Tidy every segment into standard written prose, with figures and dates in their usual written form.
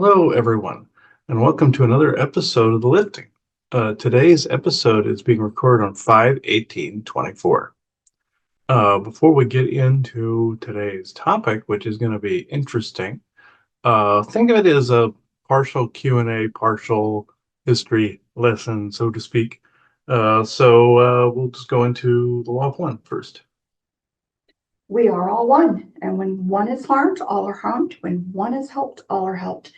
Hello, everyone, and welcome to another episode of The Lifting. Today's episode is being recorded on 5/18/24. Before we get into today's topic, which is going to be interesting, think of it as a partial Q&A, partial history lesson, so to speak. We'll just go into the law of one first. We are all one, and when one is harmed, all are harmed. When one is helped, all are helped.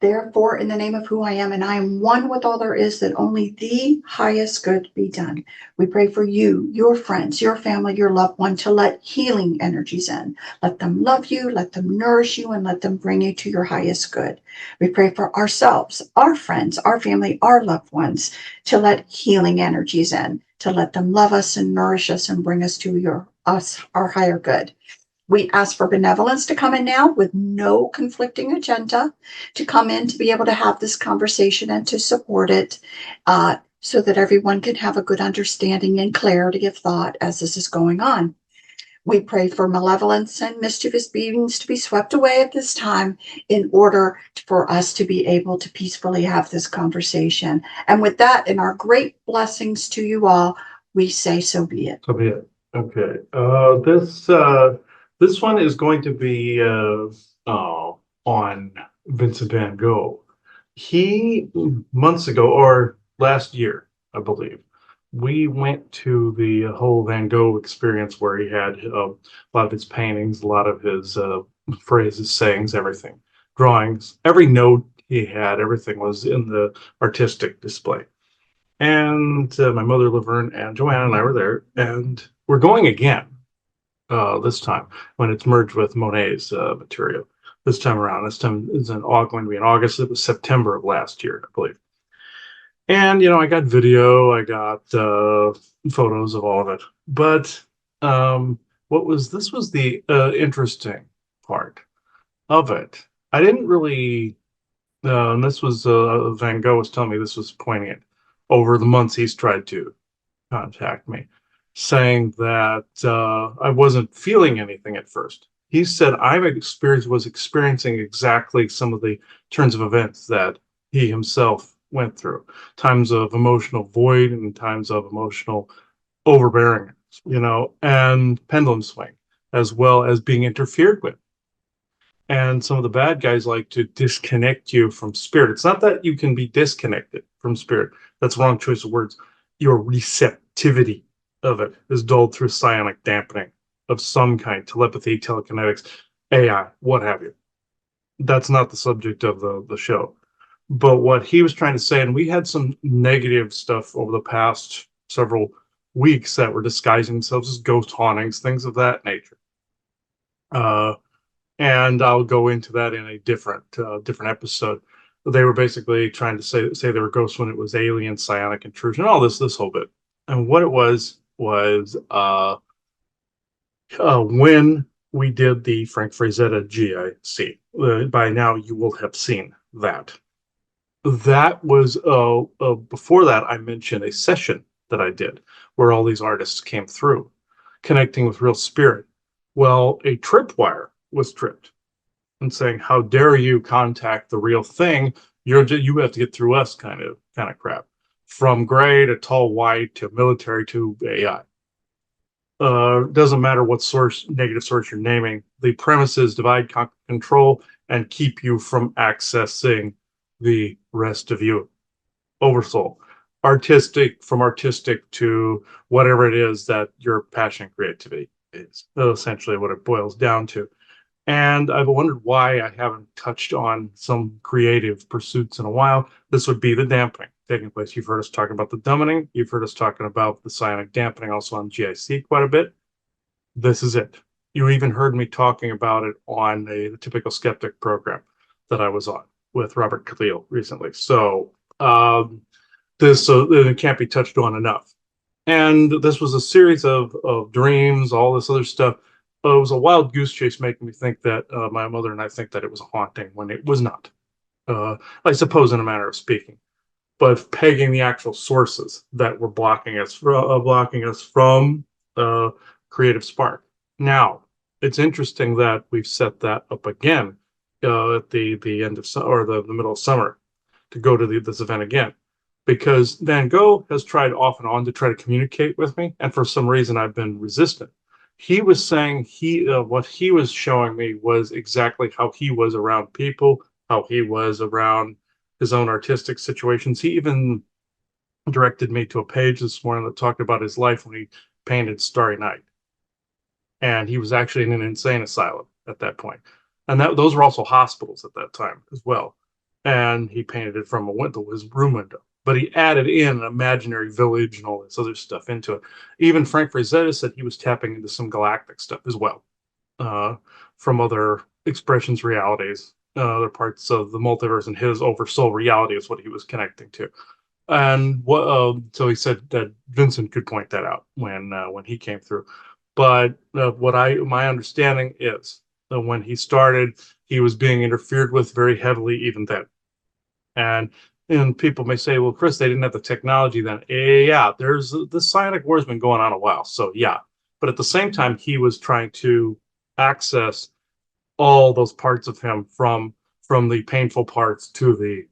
Therefore, in the name of who I am, and I am one with all there is, that only the highest good be done. We pray for you, your friends, your family, your loved one, to let healing energies in. Let them love you, let them nourish you, and let them bring you to your highest good. We pray for ourselves, our friends, our family, our loved ones, to let healing energies in, to let them love us and nourish us and bring us to our higher good. We ask for benevolence to come in now with no conflicting agenda, to come in to be able to have this conversation and to support it, so that everyone can have a good understanding and clarity of thought as this is going on. We pray for malevolence and mischievous beings to be swept away at this time in order for us to be able to peacefully have this conversation. And with that, and our great blessings to you all, we say so be it. So be it. Okay. This one is going to be on Vincent Van Gogh. He months ago, or last year, I believe, we went to the whole Van Gogh experience where he had a lot of his paintings, a lot of his phrases, sayings, everything, drawings, every note he had, everything was in the artistic display. And my mother, Laverne, and Joanna and I were there, and we're going again this time when it's merged with Monet's material. This time around, this time is going to be in August. It was September of last year, I believe. And I got video, I got photos of all of it. But this was the interesting part of it. I didn't really. And this was Van Gogh was telling me this was poignant over the months he's tried to contact me, saying that I wasn't feeling anything at first. He said was experiencing exactly some of the turns of events that he himself went through, times of emotional void and times of emotional overbearing, and pendulum swing, as well as being interfered with. And some of the bad guys like to disconnect you from spirit. It's not that you can be disconnected from spirit. That's the wrong choice of words. Your receptivity of it is dulled through psionic dampening of some kind, telepathy, telekinetics, AI, what have you. That's not the subject of the show. But what he was trying to say, and we had some negative stuff over the past several weeks that were disguising themselves as ghost hauntings, things of that nature. And I'll go into that in a different episode. They were basically trying to say they were ghosts when it was alien, psionic intrusion, all this whole bit. And what it was when we did the Frank Frazetta GIC. By now you will have seen that. That was before that I mentioned a session that I did where all these artists came through, connecting with real spirit. Well, a tripwire was tripped and saying, "How dare you contact the real thing? You have to get through us," kind of crap. From gray to tall white to military to AI. Doesn't matter what negative source you're naming. The premise is divide, conquer, control, and keep you from accessing the rest of you. Oversoul. Artistic to whatever it is that your passion and creativity is. Essentially what it boils down to. And I've wondered why I haven't touched on some creative pursuits in a while. This would be the dampening taking place. You've heard us talking about the dumbing. You've heard us talking about the psionic dampening also on GIC quite a bit. This is it. You even heard me talking about it on the Typical Skeptic program that I was on with Robert Khalil recently. So it can't be touched on enough. And this was a series of dreams, all this other stuff. It was a wild goose chase, making me think that my mother and I think that it was a haunting when it was not. I suppose, in a manner of speaking, but pegging the actual sources that were blocking us from creative spark. Now, it's interesting that we've set that up again at the end of or the middle of summer to go to this event again, because Van Gogh has tried off and on to try to communicate with me, and for some reason I've been resistant. He was saying what he was showing me was exactly how he was around people, how he was around his own artistic situations. He even directed me to a page this morning that talked about his life when he painted Starry Night, and he was actually in an insane asylum at that point, and those were also hospitals at that time as well. And he painted it from a window, his room window, but he added in an imaginary village and all this other stuff into it. Even Frank Frazetta said he was tapping into some galactic stuff as well, uh, from other expressions, realities, other parts of the multiverse, and his oversoul reality is what he was connecting to. And what so he said that Vincent could point that out when he came through. But what I my understanding is that when he started, he was being interfered with very heavily even then. And and people may say, well, Chris, they didn't have the technology then. Yeah, there's the psionic war has been going on a while, so yeah. But at the same time, he was trying to access all those parts of him from the painful parts to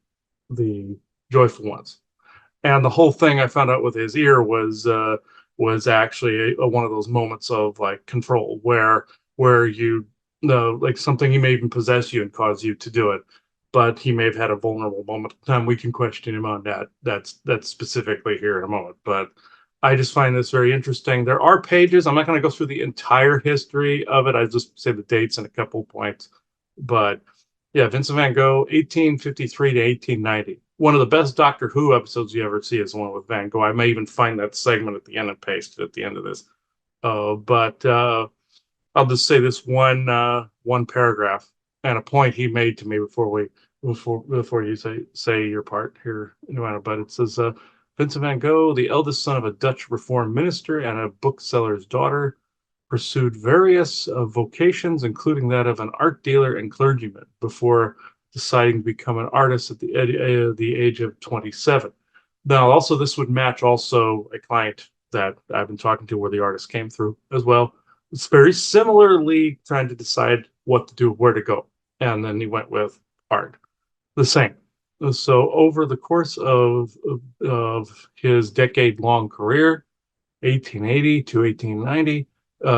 the joyful ones. And the whole thing I found out with his ear was actually one of those moments of like control where you know like something he may even possess you and cause you to do it, but he may have had a vulnerable moment of time. We can question him on that. That's specifically here in a moment, but I just find this very interesting. There are pages. I'm not going to go through the entire history of it. I just say the dates and a couple points, but yeah, Vincent Van Gogh, 1853 to 1890. One of the best Doctor Who episodes you ever see is the one with Van Gogh. I may even find that segment at the end and paste it at the end of this. But I'll just say this one paragraph and a point he made to me before you say your part here, Joanna. But it says Vincent Van Gogh, the eldest son of a Dutch Reformed minister and a bookseller's daughter, pursued various vocations, including that of an art dealer and clergyman, before deciding to become an artist at the age of 27. Now, also, this would match also a client that I've been talking to where the artist came through as well. It's very similarly trying to decide what to do, where to go. And then he went with art. The same. So over the course of his decade-long career, 1880 to 1890,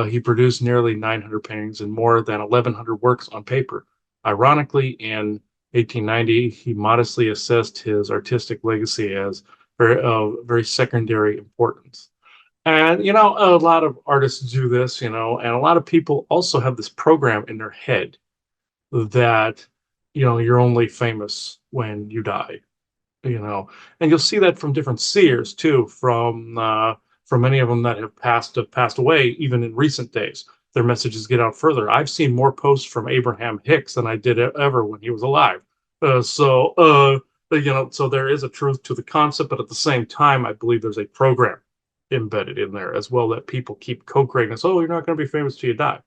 he produced nearly 900 paintings and more than 1,100 works on paper. Ironically, in 1890, he modestly assessed his artistic legacy as very secondary importance. And, you know, a lot of artists do this, you know, and a lot of people also have this program in their head that, you know, you're only famous when you die, you know, and you'll see that from different seers too, from many of them that have passed away even in recent days. Their messages get out further. I've seen more posts from Abraham Hicks than I did ever when he was alive. You know, so there is a truth to the concept, but at the same time, I believe there's a program embedded in there as well that people keep co-creating this. Oh, you're not going to be famous till you die.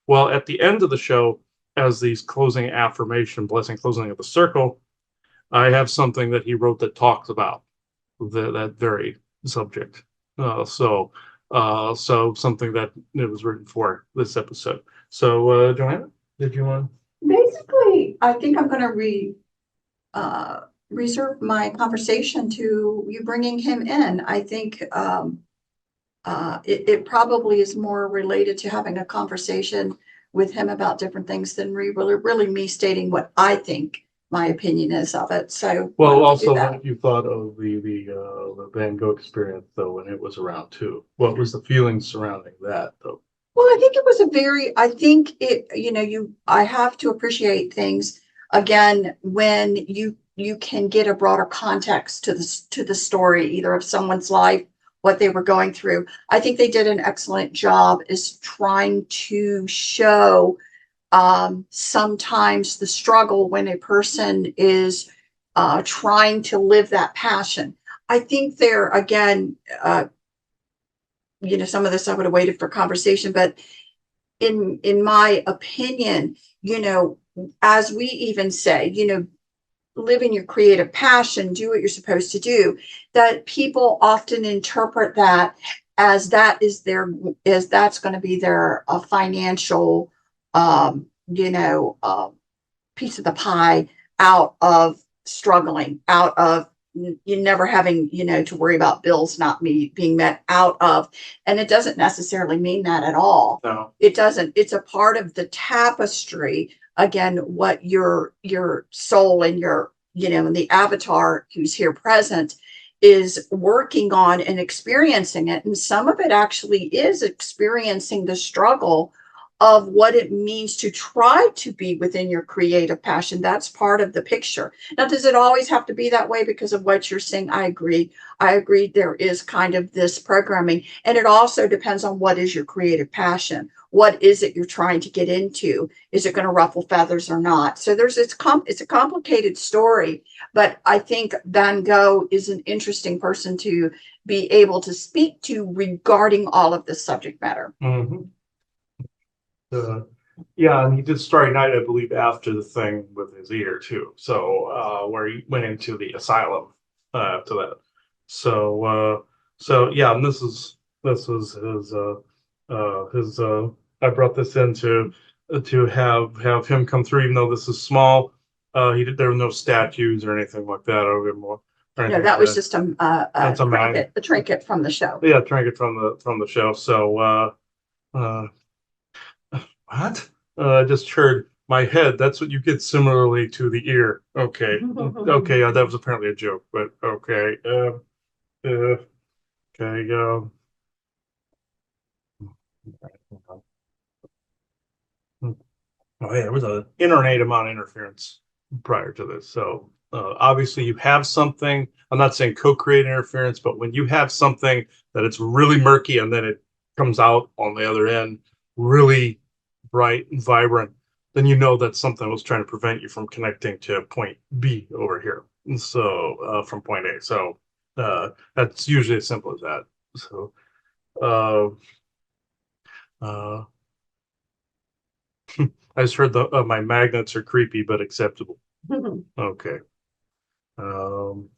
Well, at the end of the show, as these closing affirmation, blessing, closing of the circle, I have something that he wrote that talks about that very subject. So something that it was written for this episode. So, Joanna, did you want? Basically, I think I'm going to reserve my conversation to you bringing him in. I think it probably is more related to having a conversation with him about different things than really me stating what I think my opinion is of it. So Well, also, what you thought of the Van Gogh experience, though, when it was around too? What was the feeling surrounding that, though? Well, I think it was I think it, I have to appreciate things again when you can get a broader context to the story, either of someone's life, what they were going through. I think they did an excellent job is trying to show sometimes the struggle when a person is trying to live that passion. I think there again, some of this I would have waited for conversation, but in my opinion, as we even say, live in your creative passion, do what you're supposed to do, that people often interpret that as that's going to be their financial, piece of the pie out of struggling, out of you never having, to worry about bills not being met, out of, and it doesn't necessarily mean that at all. No. It doesn't. It's a part of the tapestry. Again, what your soul and your, and the avatar who's here present is working on and experiencing it. And some of it actually is experiencing the struggle of what it means to try to be within your creative passion. That's part of the picture. Now, does it always have to be that way because of what you're saying? I agree. I agree. There is kind of this programming, and it also depends on what is your creative passion. What is it you're trying to get into? Is it going to ruffle feathers or not? So it's a complicated story, but I think Van Gogh is an interesting person to be able to speak to regarding all of this subject matter. Mm-hmm. Yeah, and he did Starry Night, I believe, after the thing with his ear too. So where he went into the asylum after that. So yeah, and this was his I brought this in to have him come through, even though this is small. There were no statues or anything like that over him. No, that was just That's a trinket from the show. Yeah, trinket from the show. So what? I just heard my head. That's what you get similarly to the ear. Okay. Okay. That was apparently a joke, but okay. Okay. Oh, yeah, there was an inordinate amount of interference prior to this. So obviously, you have something. I'm not saying co-create interference, but when you have something that it's really murky and then it comes out on the other end really bright and vibrant, then you know that something was trying to prevent you from connecting to point B over here. And so from point A. So that's usually as simple as that. So uh, uh, I just heard my magnets are creepy but acceptable. Okay. Um,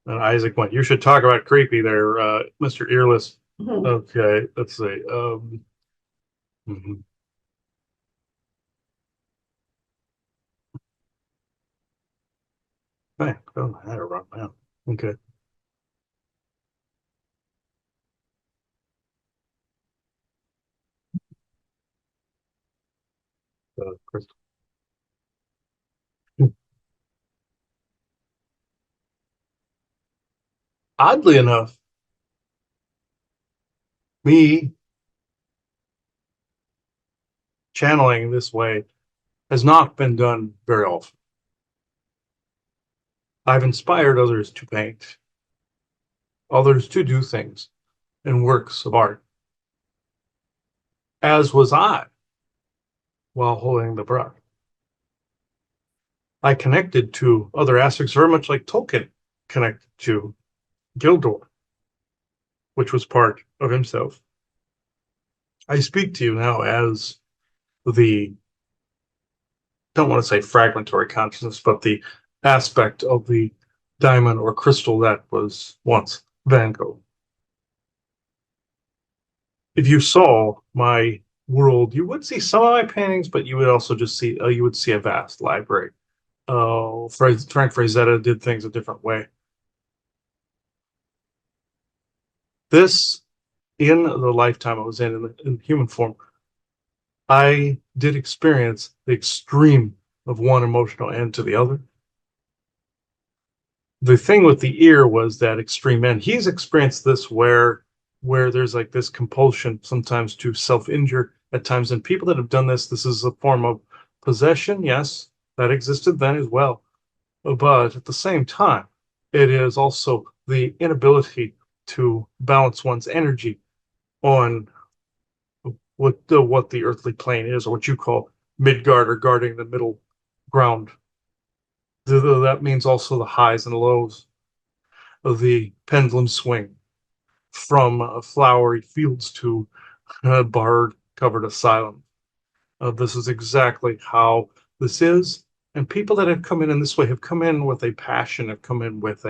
and Isaac went, you should talk about creepy there, Mr. Earless. Okay, let's see. Mhm. Hey, oh, I had it wrong now. Okay. Crystal. Oddly enough, me channeling this way has not been done very often. I've inspired others to paint, others to do things in works of art, as was I while holding the breath. I connected to other aspects very much like Tolkien connected to Gildor, which was part of himself. I speak to you now as the, don't want to say fragmentary consciousness, but the aspect of the diamond or crystal that was once Van Gogh. If you saw my world, you would see some of my paintings, but you would also just see you would see a vast library. Frank Frazetta did things a different way. This, in the lifetime I was in human form, I did experience the extreme of one emotional end to the other. The thing with the ear was that extreme end. He's experienced this where there's like this compulsion sometimes to self-injure at times. And people that have done this is a form of possession. Yes, that existed then as well. But at the same time, it is also the inability to balance one's energy on what the earthly plane is, or what you call Midgard, or guarding the middle ground. That means also the highs and lows of the pendulum swing from flowery fields to bard covered asylum. This is exactly how this is. And people that have come in this way have come in with a passion, have come in with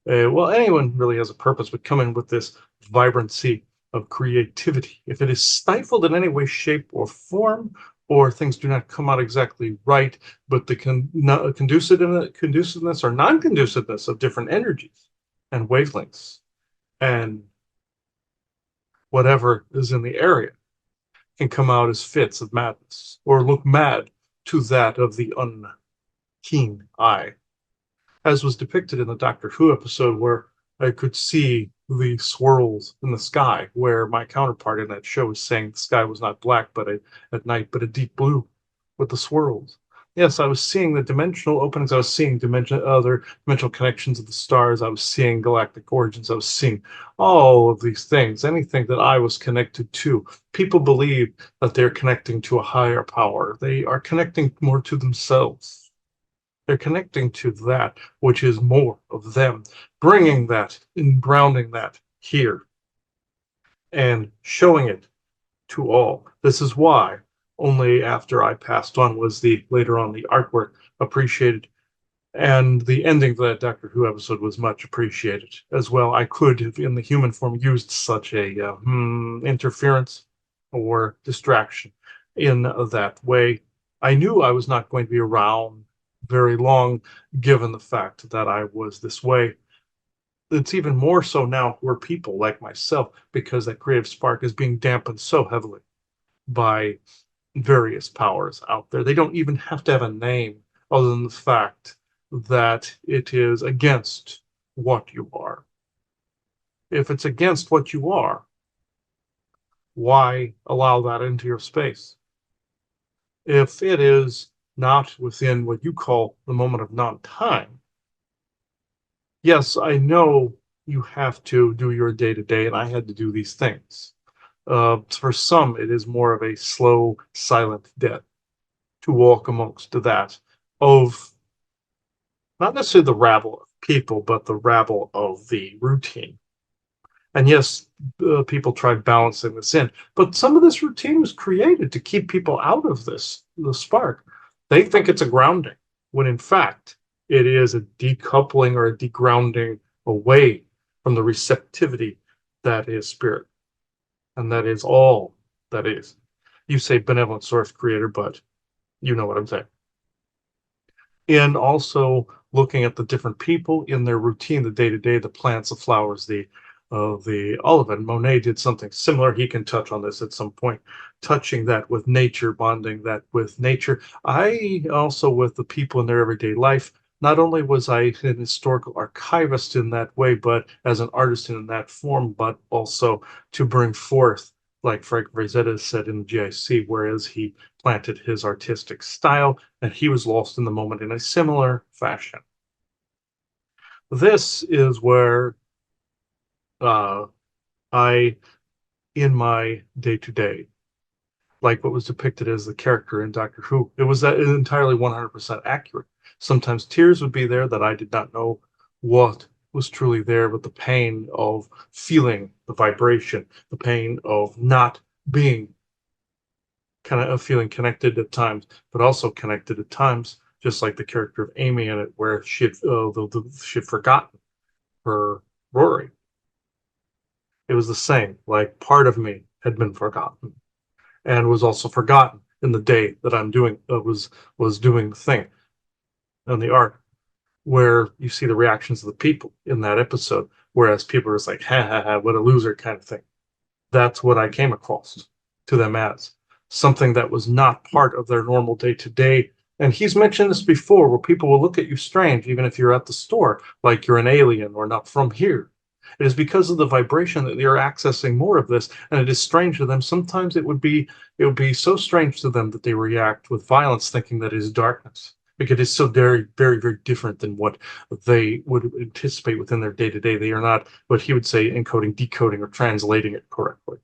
well, anyone really has a purpose, but come in with this vibrancy of creativity. If it is stifled in any way, shape, or form, or things do not come out exactly right, but the conduciveness or non-conduciveness of different energies and wavelengths and whatever is in the area can come out as fits of madness or look mad to that of the unkeen eye, as was depicted in the Doctor Who episode where I could see the swirls in the sky, where my counterpart in that show was saying the sky was not black but at night, but a deep blue with the swirls. Yes, I was seeing the dimensional openings. I was seeing other dimensional connections of the stars. I was seeing galactic origins. I was seeing all of these things, anything that I was connected to. People believe that they're connecting to a higher power. They are connecting more to themselves. They're connecting to that which is more of them, bringing that and grounding that here and showing it to all. This is why only after I passed on was the later on the artwork appreciated, and the ending of that Doctor Who episode was much appreciated as well. I could have, in the human form, used such a interference or distraction in that way. I knew I was not going to be around very long, given the fact that I was this way. It's even more so now for people like myself because that creative spark is being dampened so heavily by various powers out there. They don't even have to have a name other than the fact that it is against what you are. If it's against what you are, why allow that into your space? If it is not within what you call the moment of non-time, yes, I know you have to do your day to day, and I had to do these things. For some, it is more of a slow, silent death to walk amongst that of not necessarily the rabble of people, but the rabble of the routine. And yes, people tried balancing this in, but some of this routine was created to keep people out of this, the spark. They think it's a grounding, when in fact, it is a decoupling or a degrounding away from the receptivity that is spirit. And that is all that is. You say benevolent source creator, but you know what I'm saying. And also looking at the different people in their routine, the day to day, the plants, the flowers, the all of it. Monet did something similar. He can touch on this at some point, touching that with nature, bonding that with nature. I also with the people in their everyday life. Not only was I an historical archivist in that way, but as an artist in that form, but also to bring forth, like Frank Frazetta said in the GIC, whereas he planted his artistic style and he was lost in the moment in a similar fashion. This is where uh, I, in my day to day, like what was depicted as the character in Doctor Who, it was that entirely 100% accurate. Sometimes tears would be there that I did not know what was truly there, but the pain of feeling the vibration, the pain of not being kind of feeling connected at times, but also connected at times, just like the character of Amy in it, where she had forgotten her Rory. It was the same. Like part of me had been forgotten, and was also forgotten in the day that I'm doing was doing the thing on the art, where you see the reactions of the people in that episode, whereas people are just like, ha ha ha, what a loser kind of thing. That's what I came across to them as something that was not part of their normal day to day. And he's mentioned this before, where people will look at you strange, even if you're at the store, like you're an alien or not from here. It is because of the vibration that they're accessing more of this, and it is strange to them. Sometimes it would be so strange to them that they react with violence, thinking that it is darkness, because it's so very, very, very different than what they would anticipate within their day to day. They are not what he would say encoding, decoding, or translating it correctly.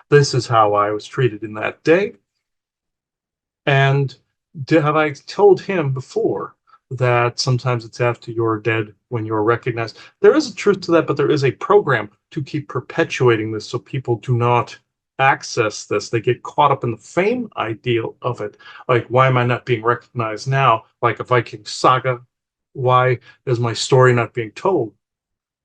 This is how I was treated in that day. And have I told him before that sometimes it's after you're dead when you're recognized? There is a truth to that, but there is a program to keep perpetuating this so people do not access this. They get caught up in the fame ideal of it. Like, why am I not being recognized now? Like a Viking saga. Why is my story not being told?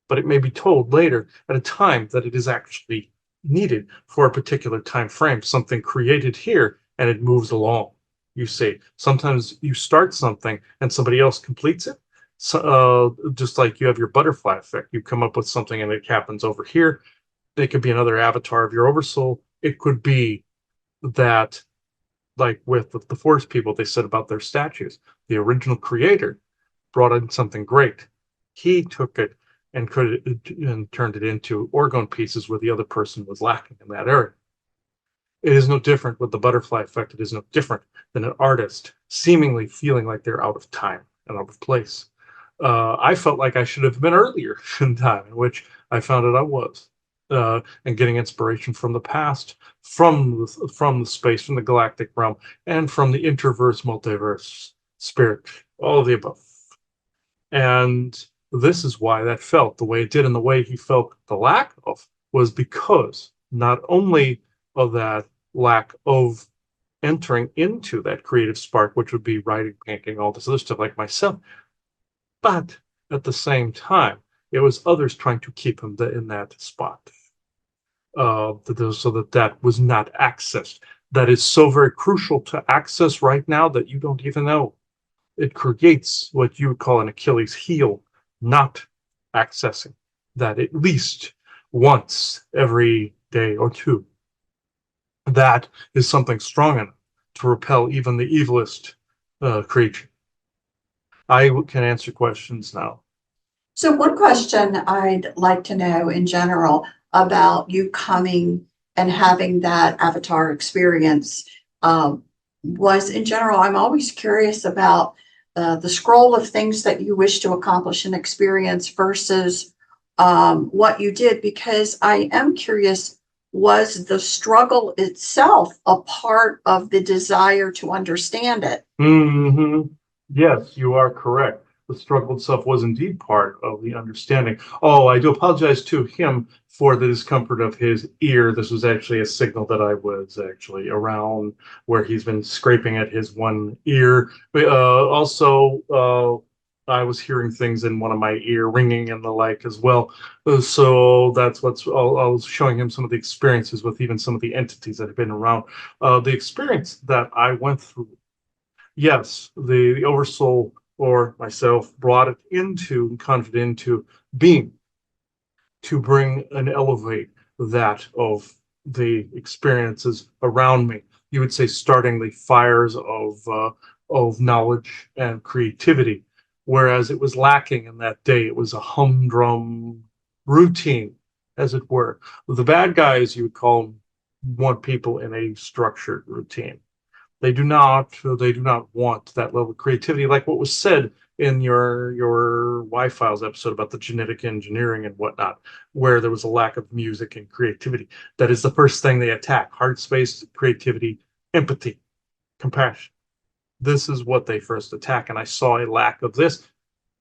But it may be told later at a time that it is actually needed for a particular time frame. Something created here and it moves along. You see, sometimes you start something and somebody else completes it. So, just like you have your butterfly effect, you come up with something and it happens over here. It could be another avatar of your oversoul. It could be that, like with the forest people, they said about their statues, the original creator brought in something great. He took it and turned it into orgone pieces where the other person was lacking in that area. It is no different with the butterfly effect. It is no different than an artist seemingly feeling like they're out of time and out of place. I felt like I should have been earlier in time, in which I found out I was, and getting inspiration from the past, from the space, from the galactic realm, and from the interverse, multiverse, spirit, all of the above. And this is why that felt the way it did, and the way he felt the lack of was because not only of that lack of entering into that creative spark, which would be writing, painting, all this other stuff like myself, but at the same time, it was others trying to keep him in that spot, so that was not accessed. That is so very crucial to access right now that you don't even know. It creates what you would call an Achilles heel, not accessing that at least once every day or two. That is something strong enough to repel even the evilest creature. I can answer questions now. So one question I'd like to know in general about you coming and having that avatar experience was in general, I'm always curious about the scroll of things that you wish to accomplish and experience versus what you did, because I am curious, was the struggle itself a part of the desire to understand it? Hmm. Yes, you are correct. The struggle itself was indeed part of the understanding. Oh, I do apologize to him for the discomfort of his ear. This was actually a signal that I was actually around where he's been scraping at his one ear. But, I was hearing things in one of my ear ringing and the like as well. So that's I was showing him some of the experiences with even some of the entities that have been around. The experience that I went through, yes, the oversoul or myself brought it into and conjured into being to bring and elevate that of the experiences around me. You would say starting the fires of knowledge and creativity, whereas it was lacking in that day. It was a humdrum routine, as it were. The bad guys, you would call them, want people in a structured routine. They do not want that level of creativity, like what was said in your Y-Files episode about the genetic engineering and whatnot, where there was a lack of music and creativity. That is the first thing they attack: heart space, creativity, empathy, compassion. This is what they first attack, and I saw a lack of this.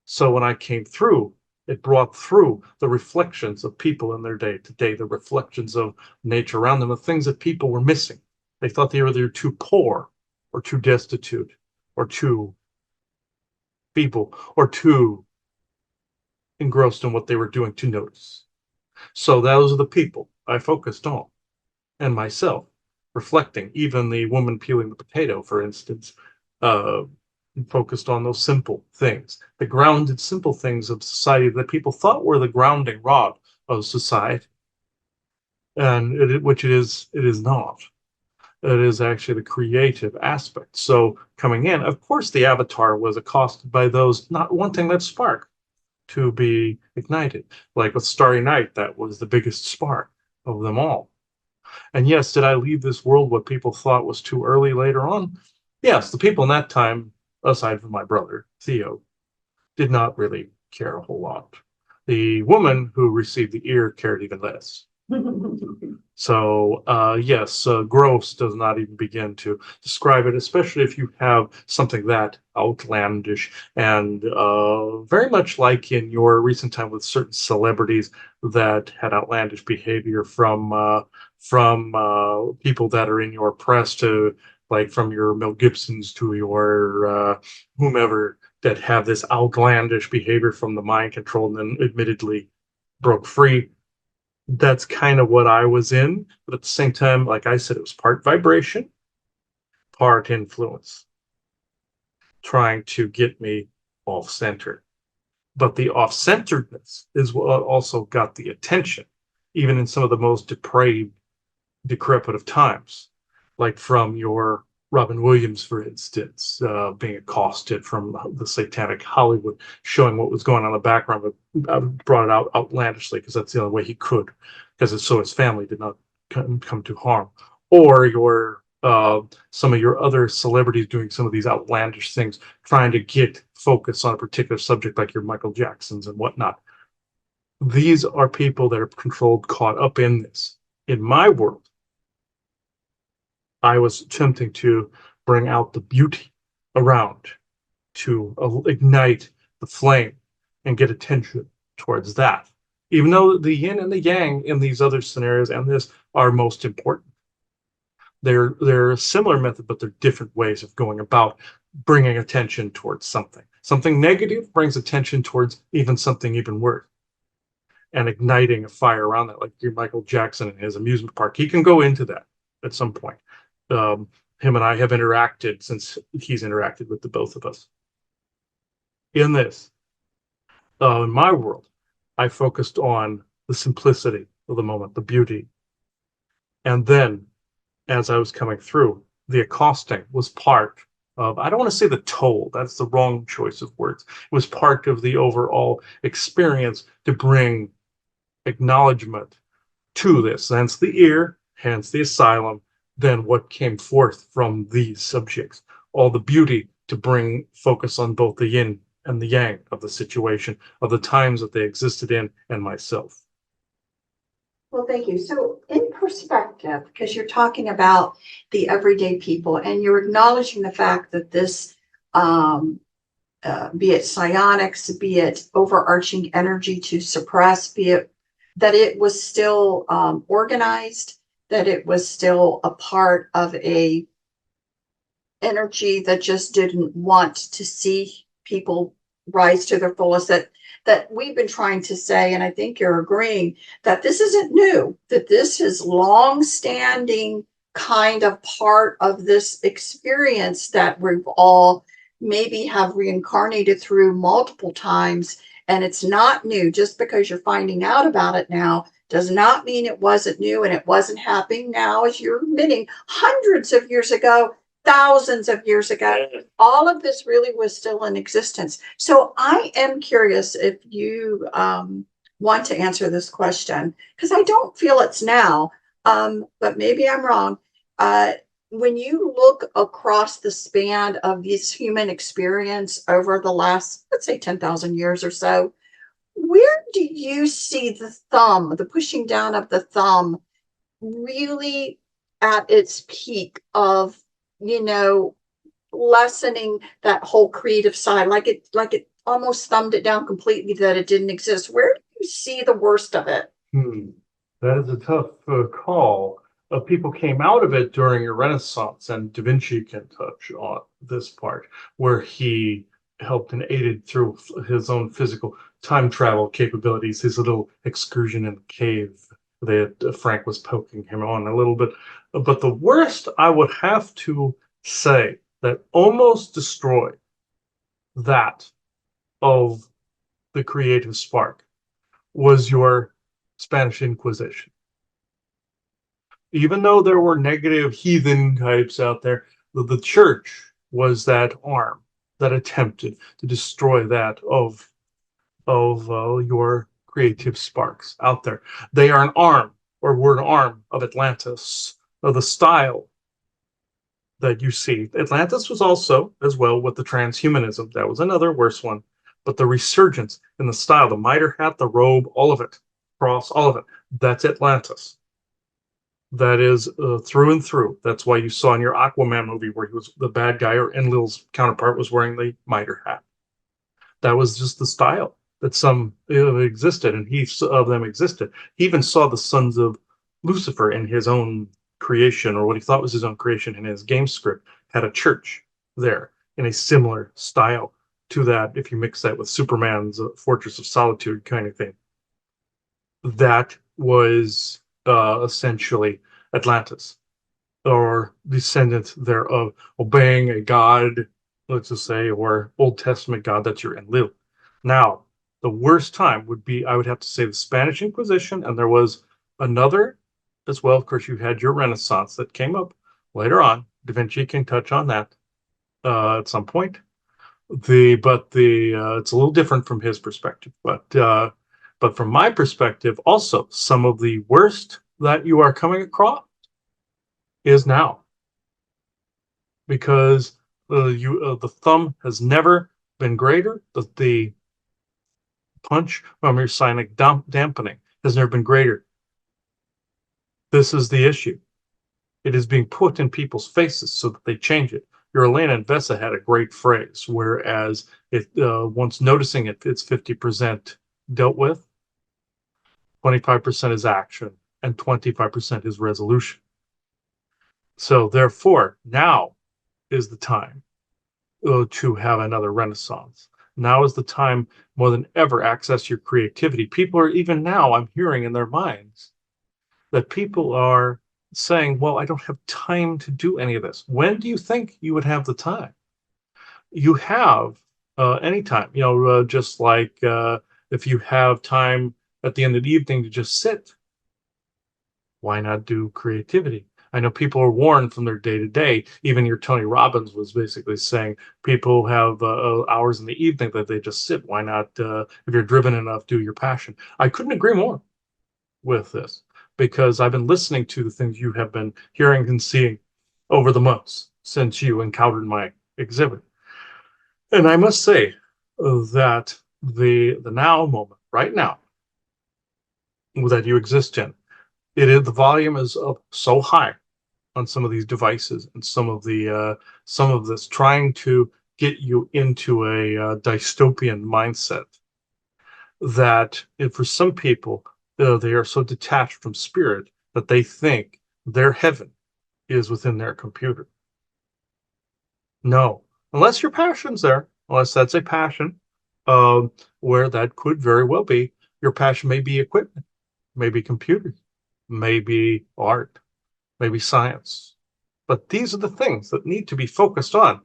So when I came through, it brought through the reflections of people in their day to day, the reflections of nature around them, the things that people were missing. They thought they were either too poor or too destitute or too feeble or too engrossed in what they were doing to notice. So those are the people I focused on, and myself reflecting. Even the woman peeling the potato, for instance, uh, focused on those simple things, the grounded, simple things of society that people thought were the grounding rod of society, and which it is not. It is actually the creative aspect. So coming in, of course, the avatar was accosted by those not wanting that spark to be ignited. Like with Starry Night, that was the biggest spark of them all. And yes, did I leave this world what people thought was too early later on? Yes, the people in that time, aside from my brother, Theo, did not really care a whole lot. The woman who received the ear cared even less. So, yes, gross does not even begin to describe it, especially if you have something that outlandish and very much like in your recent time with certain celebrities that had outlandish behavior from people that are in your press to like from your Mel Gibsons to your whomever that have this outlandish behavior from the mind control and then admittedly broke free. That's kind of what I was in. But at the same time, like I said, it was part vibration, part influence, trying to get me off center. But the off centeredness is what also got the attention, even in some of the most depraved, decrepit of times, like from your Robin Williams, for instance, being accosted from the satanic Hollywood, showing what was going on in the background, but brought it out outlandishly because that's the only way he could, because so his family did not come to harm. Or your some of your other celebrities doing some of these outlandish things, trying to get focus on a particular subject, like your Michael Jacksons and whatnot. These are people that are controlled, caught up in this. In my world, I was attempting to bring out the beauty around, to ignite the flame and get attention towards that. Even though the yin and the yang in these other scenarios and this are most important, they're a similar method, but they're different ways of going about bringing attention towards something. Something negative brings attention towards even something even worse, and igniting a fire around that, like your Michael Jackson and his amusement park. He can go into that at some point. Um, Him and I have interacted since he's interacted with the both of us. In this, in my world, I focused on the simplicity of the moment, the beauty. And then as I was coming through, the accosting was part of, I don't want to say the toll, that's the wrong choice of words. It was part of the overall experience to bring acknowledgement to this, hence the ear, hence the asylum, then what came forth from these subjects. All the beauty to bring focus on both the yin and the yang of the situation, of the times that they existed in, and myself. Well, thank you. So in perspective, because you're talking about the everyday people and you're acknowledging the fact that this, be it psionics, be it overarching energy to suppress, be it that it was still organized, that it was still a part of a energy that just didn't want to see people rise to their fullest, that we've been trying to say, and I think you're agreeing, that this isn't new, that this is long-standing kind of part of this experience that we've all maybe have reincarnated through multiple times, and it's not new. Just because you're finding out about it now does not mean it wasn't new, and it wasn't happening now, as you're admitting, hundreds of years ago, thousands of years ago. All of this really was still in existence. So I am curious if you want to answer this question, because I don't feel it's now, but maybe I'm wrong. When you look across the span of this human experience over the last, let's say, 10,000 years or so, where do you see the thumb, the pushing down of the thumb, really at its peak of, lessening that whole creative side, like it almost thumbed it down completely, that it didn't exist? Where do you see the worst of it? That is a tough call. People came out of it during a Renaissance, and Da Vinci can touch on this part, where he helped and aided through his own physical time travel capabilities, his little excursion in the cave that Frank was poking him on a little bit. But the worst, I would have to say, that almost destroyed that of the creative spark was your Spanish Inquisition. Even though there were negative heathen types out there, the church was that arm that attempted to destroy that of your creative sparks out there. They are an arm, or were an arm of Atlantis, of the style that you see. Atlantis was also, as well, with the transhumanism. That was another worse one. But the resurgence in the style, the mitre hat, the robe, all of it, cross, all of it, that's Atlantis. That is through and through. That's why you saw in your Aquaman movie where he was the bad guy, or Enlil's counterpart was wearing the mitre hat. That was just the style that some existed, and he of them existed. He even saw the sons of Lucifer in his own creation, or what he thought was his own creation in his game script, had a church there in a similar style to that, if you mix that with Superman's Fortress of Solitude kind of thing. That was essentially Atlantis. or descendant thereof, obeying a God, let's just say, or Old Testament God that you're in live. Now, the worst time would be, I would have to say, the Spanish Inquisition, and there was another as well. Of course, you had your Renaissance that came up later on. Da Vinci can touch on that at some point. The it's a little different from his perspective, but from my perspective, also some of the worst that you are coming across is now, because the thumb has never been greater. The punch from your sonic dampening has never been greater. This is the issue. It is being put in people's faces so that they change it. Your Elena and Vessa had a great phrase, whereas it once noticing it, it's 50% dealt with, 25% is action, and 25% is resolution. So therefore, now is the time to have another renaissance. Now is the time more than ever access your creativity. People are, even now, I'm hearing in their minds that people are saying, well, I don't have time to do any of this. When do you think you would have the time? You have anytime, just like if you have time at the end of the evening to just sit, why not do creativity? I know people are worn from their day to day. Even your Tony Robbins was basically saying people have hours in the evening that they just sit. Why not, if you're driven enough, do your passion? I couldn't agree more with this, because I've been listening to the things you have been hearing and seeing over the months since you encountered my exhibit. And I must say that the now moment, right now, that you exist in, it is, the volume is up so high on some of these devices, and some of this trying to get you into a dystopian mindset, that for some people they are so detached from spirit that they think their heaven is within their computer. No, unless your passion's there, unless that's a passion, where that could very well be. Your passion may be equipment, maybe computers, maybe art, maybe science. But these are the things that need to be focused on.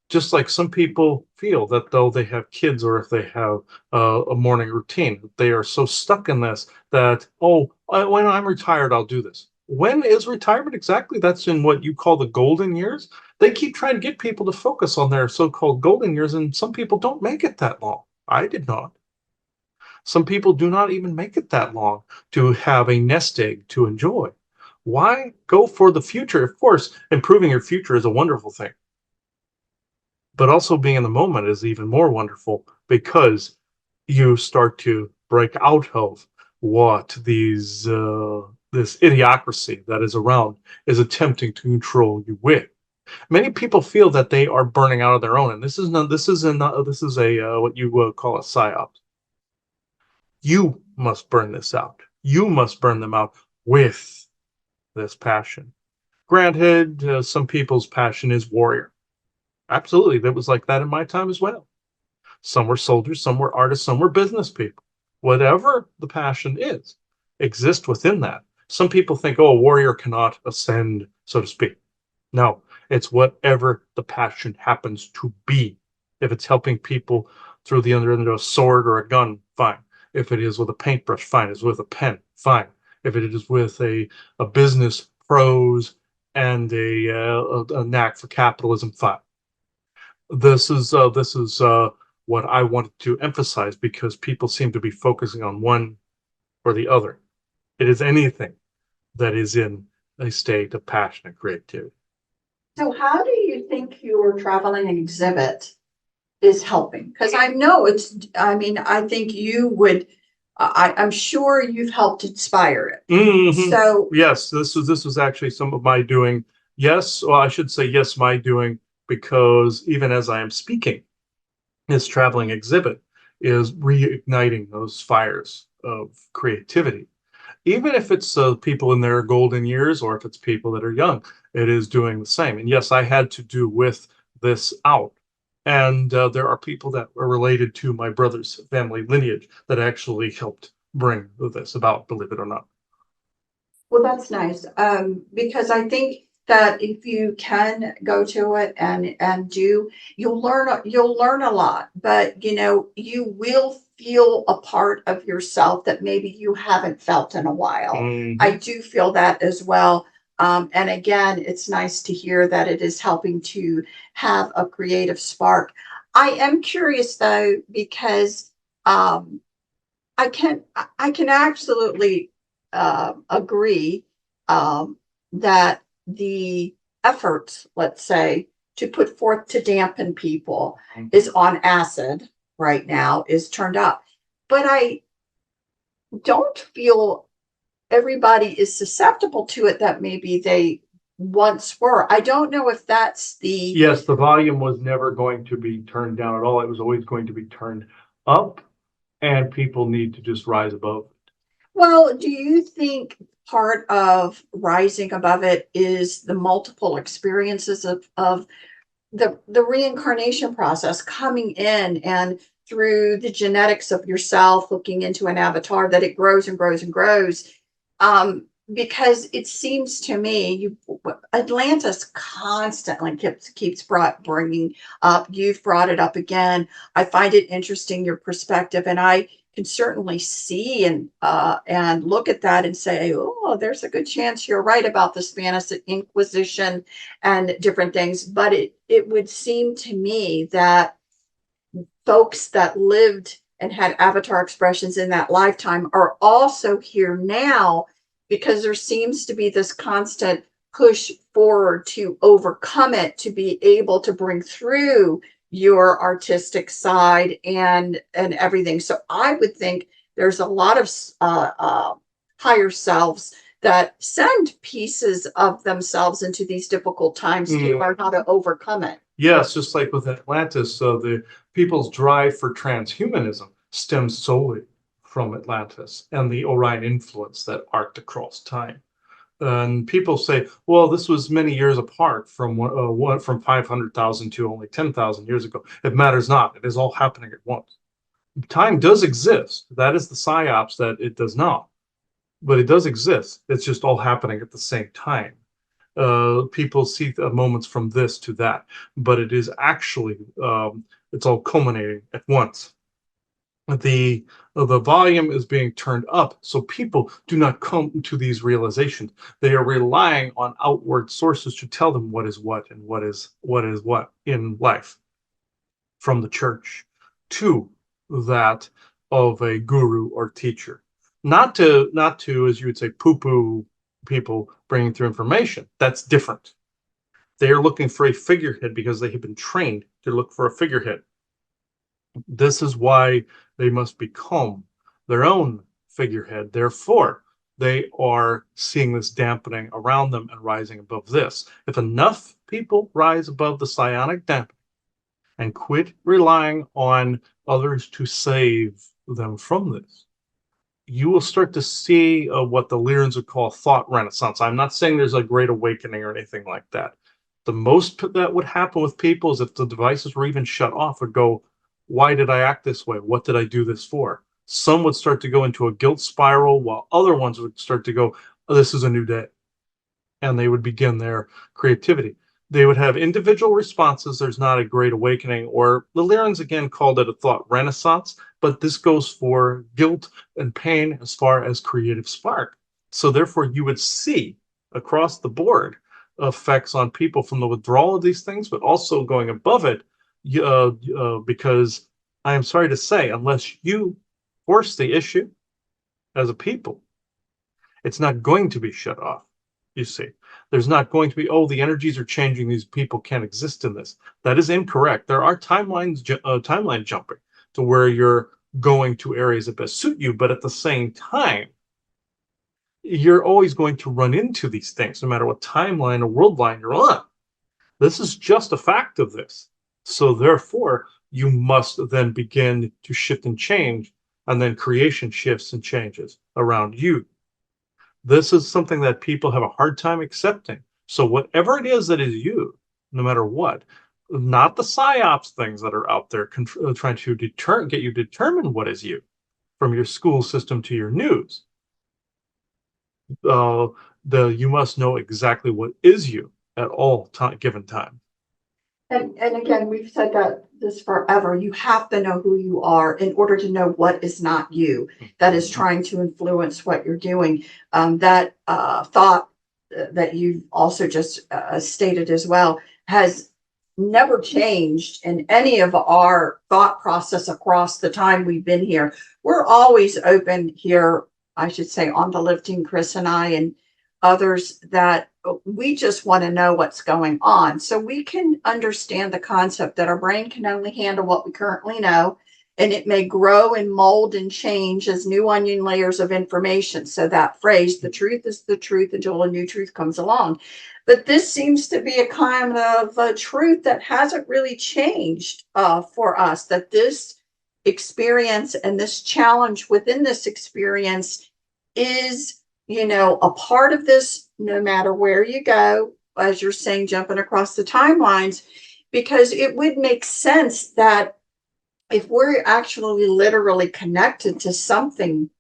Just like some people feel that though they have kids, or if they have a morning routine, they are so stuck in this that, oh, when I'm retired, I'll do this. When is retirement exactly? That's in what you call the golden years. They keep trying to get people to focus on their so-called golden years, and some people don't make it that long. I did not. Some people do not even make it that long to have a nest egg to enjoy. Why go for the future? Of course, improving your future is a wonderful thing, but also being in the moment is even more wonderful, because you start to break out of what this idiocracy that is around is attempting to control you with. Many people feel that they are burning out of their own, and this is not. This is a what you call a psyop. You must burn this out. You must burn them out with this passion. Granted, some people's passion is warrior. Absolutely, that was like that in my time as well. Some were soldiers, some were artists, some were business people. Whatever the passion is, exist within that. Some people think, oh, a warrior cannot ascend, so to speak. No, it's whatever the passion happens to be. If it's helping people through the under end of a sword or a gun, fine. If it is with a paintbrush, fine. If it's with a pen, fine. If it is with a business pros and a knack for capitalism, fine. This is what I wanted to emphasize, because people seem to be focusing on one or the other. It is anything that is in a state of passion and creativity. So how do you think your traveling exhibit is helping? Because I know I mean, I think you would, I'm sure you've helped inspire it. Mm-hmm. So, Yes, this was actually some of my doing. Yes, well, I should say yes, my doing, because even as I am speaking, this traveling exhibit is reigniting those fires of creativity. Even if it's people in their golden years, or if it's people that are young, it is doing the same. And yes, I had to do with this out. And there are people that are related to my brother's family lineage that actually helped bring this about, believe it or not. well, that's nice. Because I think that if you can go to it and do, you'll learn a lot, but you will feel a part of yourself that maybe you haven't felt in a while. I Mhm. do feel that as well. And again, it's nice to hear that it is helping to have a creative spark. I am curious though, because um, I can absolutely agree um, that the efforts, let's say, to put forth to dampen people is on acid right now, is turned up. But I don't feel everybody is susceptible to it that maybe they once were. I don't know if that's the. Yes, the volume was never going to be turned down at all. It was always going to be turned up, and people need to just rise above it. Well, do you think part of rising above it is the multiple experiences of the reincarnation process coming in, and through the genetics of yourself looking into an avatar, that it grows and grows and grows? Because it seems to me Atlantis constantly keeps bringing up. You've brought it up again. I find it interesting, your perspective, and I can certainly see and look at that and say, oh, there's a good chance you're right about the Spanish Inquisition and different things. But it would seem to me that folks that lived and had avatar expressions in that lifetime are also here now, because there seems to be this constant push forward to overcome it, to be able to bring through your artistic side and everything. So I would think there's a lot of higher selves that send pieces of themselves into these difficult times to learn how to overcome it. Yes, just like with Atlantis, so the people's drive for transhumanism stems solely from Atlantis and the Orion influence that arced across time. And people say, well, this was many years apart from 500,000 to only 10,000 years ago. It matters not. It is all happening at once. Time does exist. That is the psyops that it does not, but it does exist. It's just all happening at the same time. People see moments from this to that, but it is actually it's all culminating at once. The volume is being turned up, so people do not come to these realizations. They are relying on outward sources to tell them what is what and what in life, from the church to that of a guru or teacher. Not to, as you would say, poo-poo people bringing through information. That's different. They are looking for a figurehead because they have been trained to look for a figurehead. This is why they must become their own figurehead. Therefore, they are seeing this dampening around them and rising above this. If enough people rise above the psionic dampening and quit relying on others to save them from this, you will start to see what the Lyrians would call thought renaissance. I'm not saying there's a great awakening or anything like that. The most that would happen with people is if the devices were even shut off, would go, why did I act this way? What did I do this for? Some would start to go into a guilt spiral, while other ones would start to go, oh, this is a new day. And they would begin their creativity. They would have individual responses. There's not a great awakening, or the Lyrians again called it a thought renaissance, but this goes for guilt and pain as far as creative spark. So therefore, you would see across the board effects on people from the withdrawal of these things, but also going above it, because I am sorry to say, unless you force the issue as a people, it's not going to be shut off. You see, there's not going to be, oh, the energies are changing, these people can't exist in this. That is incorrect. There are timeline jumping to where you're going to areas that best suit you, but at the same time, you're always going to run into these things, no matter what timeline or world line you're on. This is just a fact of this. So therefore, you must then begin to shift and change, and then creation shifts and changes around you. This is something that people have a hard time accepting. So whatever it is that is you, no matter what, not the psyops things that are out there trying to get you to determine what is you, from your school system to your news. Uh, you must know exactly what is you. at all given time. And again, we've said that this forever. You have to know who you are in order to know what is not you that is trying to influence what you're doing. That thought that you've also just stated as well has never changed in any of our thought process across the time we've been here. We're always open here, I should say, on the lifting, Chris and I, and others, that we just want to know what's going on so we can understand the concept that our brain can only handle what we currently know, and it may grow and mold and change as new onion layers of information. So that phrase, the truth is the truth until a new truth comes along. But this seems to be a kind of a truth that hasn't really changed for us, that this experience and this challenge within this experience is, a part of this, no matter where you go, as you're saying, jumping across the timelines, because it would make sense that if we're actually literally connected to something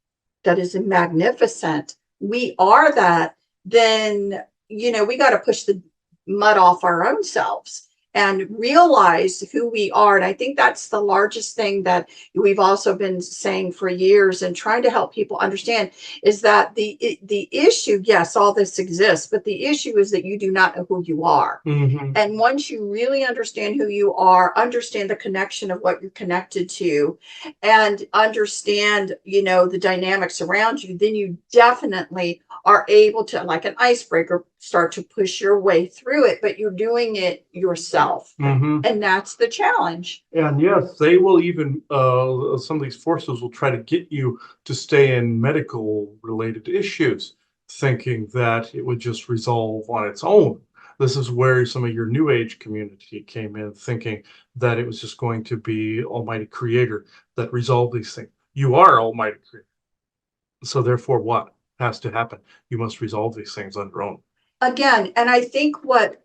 that is magnificent, we are that, then, we got to push the mud off our own selves and realize who we are. And I think that's the largest thing that we've also been saying for years and trying to help people understand is that the issue, yes, all this exists, but the issue is that you do not know who you are. Mm-hmm. And once you really understand who you are, understand the connection of what you're connected to, and understand, the dynamics around you, then you definitely are able to, like an icebreaker, start to push your way through it, but you're doing it yourself. Mm-hmm. And that's the challenge. And yes, they will even, some of these forces will try to get you to stay in medical related issues, thinking that it would just resolve on its own. This is where some of your New Age community came in, thinking that it was just going to be Almighty Creator that resolved these things. You are Almighty Creator. So therefore, what has to happen? You must resolve these things on your own. Again, and I think what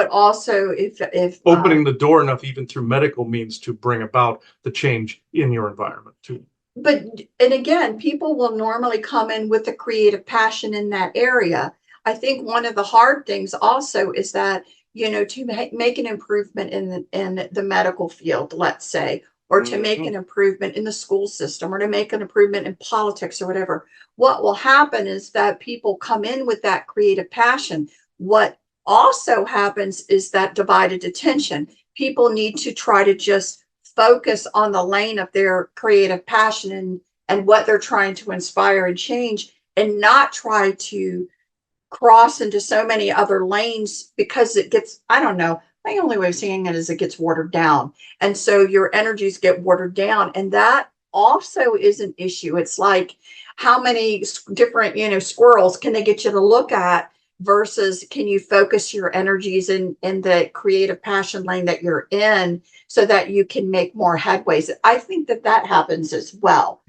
also, if Opening the door enough, even through medical means, to bring about the change in your environment too. but and again, people will normally come in with a creative passion in that area. I think one of the hard things also is that, to make an improvement in the medical field, let's say, or to make an improvement in the school system, or to make an improvement in politics or whatever, what will happen is that people come in with that creative passion. What also happens is that divided attention. People need to try to just focus on the lane of their creative passion and what they're trying to inspire and change, and not try to cross into so many other lanes, because it gets, I don't know, my only way of saying it is it gets watered down. And so your energies get watered down. And that also is an issue. It's like, how many different, squirrels can they get you to look at, versus can you focus your energies in the creative passion lane that you're in, so that you can make more headways. I think that happens as well.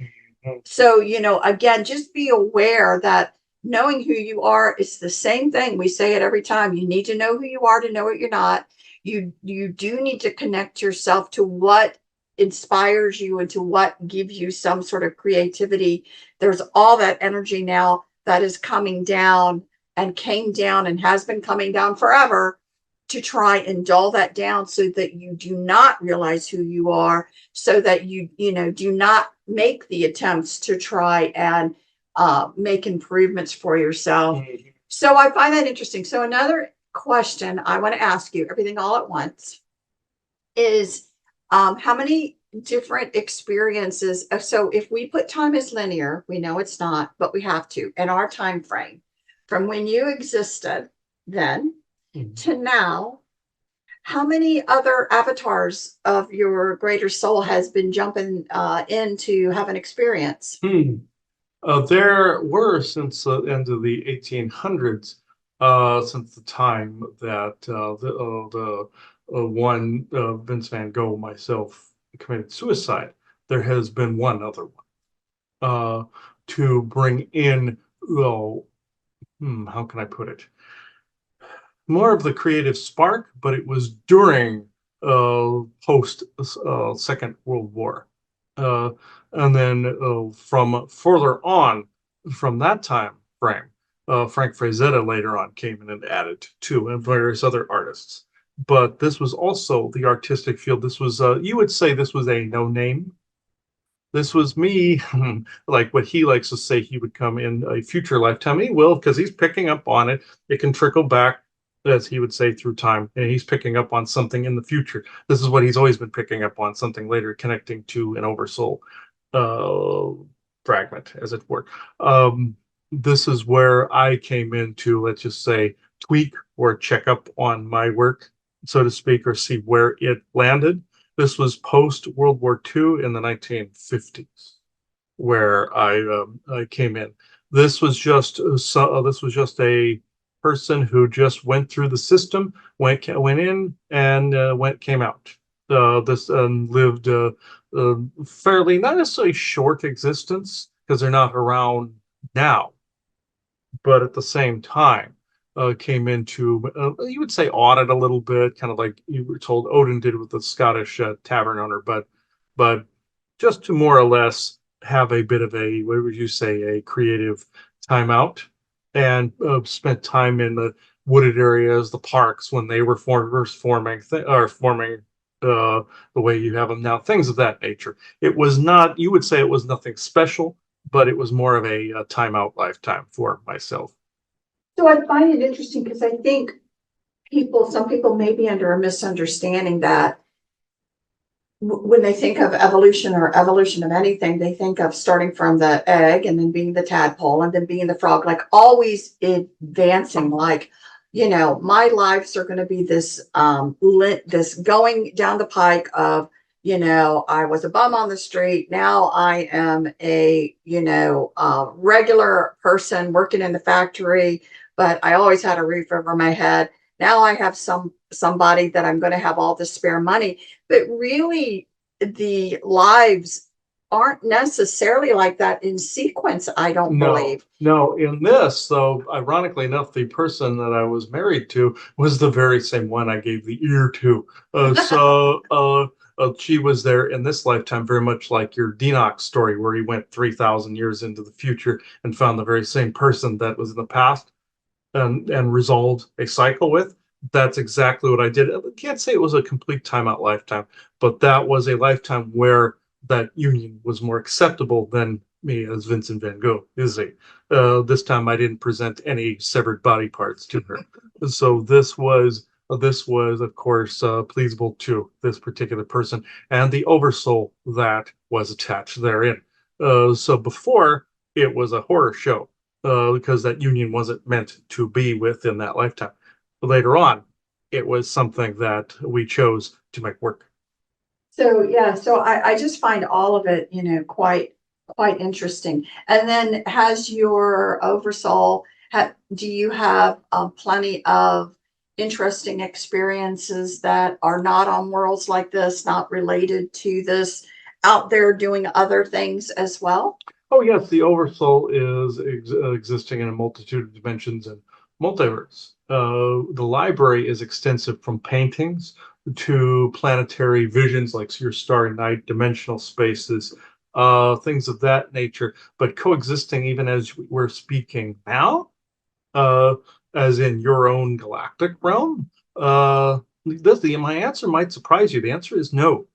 So, again, just be aware that knowing who you are is the same thing. We say it every time. You need to know who you are to know what you're not. You do need to connect yourself to what inspires you and to what gives you some sort of creativity. There's all that energy now that is coming down, and came down and has been coming down forever, to try and dull that down so that you do not realize who you are, so that you do not make the attempts to try and make improvements for yourself. Mm-hmm. So I find that interesting. So another question I want to ask you, everything all at once, is how many different experiences. So if we put time as linear, we know it's not, but we have to, in our time frame, from when you existed then to now, how many other avatars of your greater soul has been jumping in to have an experience? There were, since the end of the 1800s, since the time that the one Vince Van Gogh, myself, committed suicide, there has been one other one to bring in, oh, how can I put it? More of the creative spark, but it was during post Second World War. And then from further on from that time frame, Frank Frazetta later on came in and added too, and various other artists. But this was also the artistic field. This was, you would say, this was a no name. This was me, like what he likes to say, he would come in a future lifetime. He will, because he's picking up on it. It can trickle back, as he would say, through time, and he's picking up on something in the future. This is what he's always been picking up on, something later connecting to an oversoul uh, fragment, as it were. This is where I came in to, let's just say, tweak or check up on my work, so to speak, or see where it landed. This was post World War II in the 1950s, where I came in. This was just this was just a person who just went through the system, went in and went came out. This lived fairly, not necessarily short existence, because they're not around now, but at the same time came into, you would say, audit a little bit, kind of like you were told Odin did with the Scottish tavern owner, but just to more or less have a bit of a, what would you say, a creative timeout, and spent time in the wooded areas, the parks when they were first forming or forming the way you have them now, things of that nature. It was not, you would say, it was nothing special, but it was more of a timeout lifetime for myself. So I find it interesting because I think some people may be under a misunderstanding that when they think of evolution or evolution of anything, they think of starting from the egg and then being the tadpole and then being the frog, like always advancing, like, my lives are going to be this this going down the pike of, I was a bum on the street. Now I am a, regular person working in the factory, but I always had a roof over my head. Now I have somebody that I'm going to have all this spare money. But really, the lives aren't necessarily like that in sequence, I don't believe. No, in this, though, ironically enough, the person that I was married to was the very same one I gave the ear to. She was there in this lifetime, very much like your Enoch story, where he went 3,000 years into the future and found the very same person that was in the past, and resolved a cycle with. That's exactly what I did. I can't say it was a complete timeout lifetime, but that was a lifetime where that union was more acceptable than me as Vincent Van Gogh is a. This time I didn't present any severed body parts to her, so this was of course pleasable to this particular person and the oversoul that was attached therein. So before, it was a horror show, because that union wasn't meant to be within that lifetime. Later on, it was something that we chose to make work. So yeah, so I just find all of it, quite interesting. And then has your oversoul, do you have plenty of interesting experiences that are not on worlds like this, not related to this, out there doing other things as well? Oh yes, the oversoul is existing in a multitude of dimensions and multiverse. The library is extensive, from paintings to planetary visions, like your starry night, dimensional spaces, things of that nature. But coexisting, even as we're speaking now, uh, as in your own galactic realm. My answer might surprise you. The answer is no.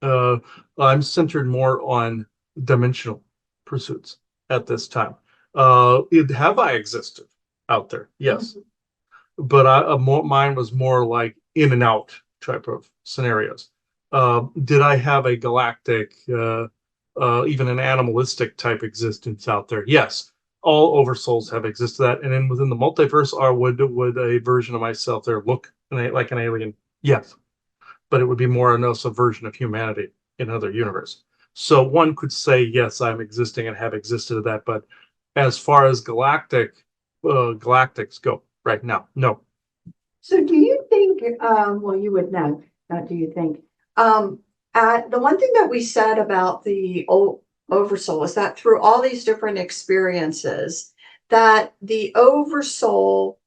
Uh, I'm centered more on dimensional pursuits at this time. Have I existed out there? Yes, but mine was more like in and out type of scenarios. Did I have a galactic, even an animalistic type existence out there? Yes, all oversouls have existed that, and then within the multiverse, would a version of myself there look like an alien? Yes, but it would be more or less a version of humanity in another universe. So one could say, yes, I'm existing and have existed of that, but as far as galactics go right now, no. So do you think, well, you would know, not do you think, the one thing that we said about the oversoul is that through all these different experiences, that the oversoul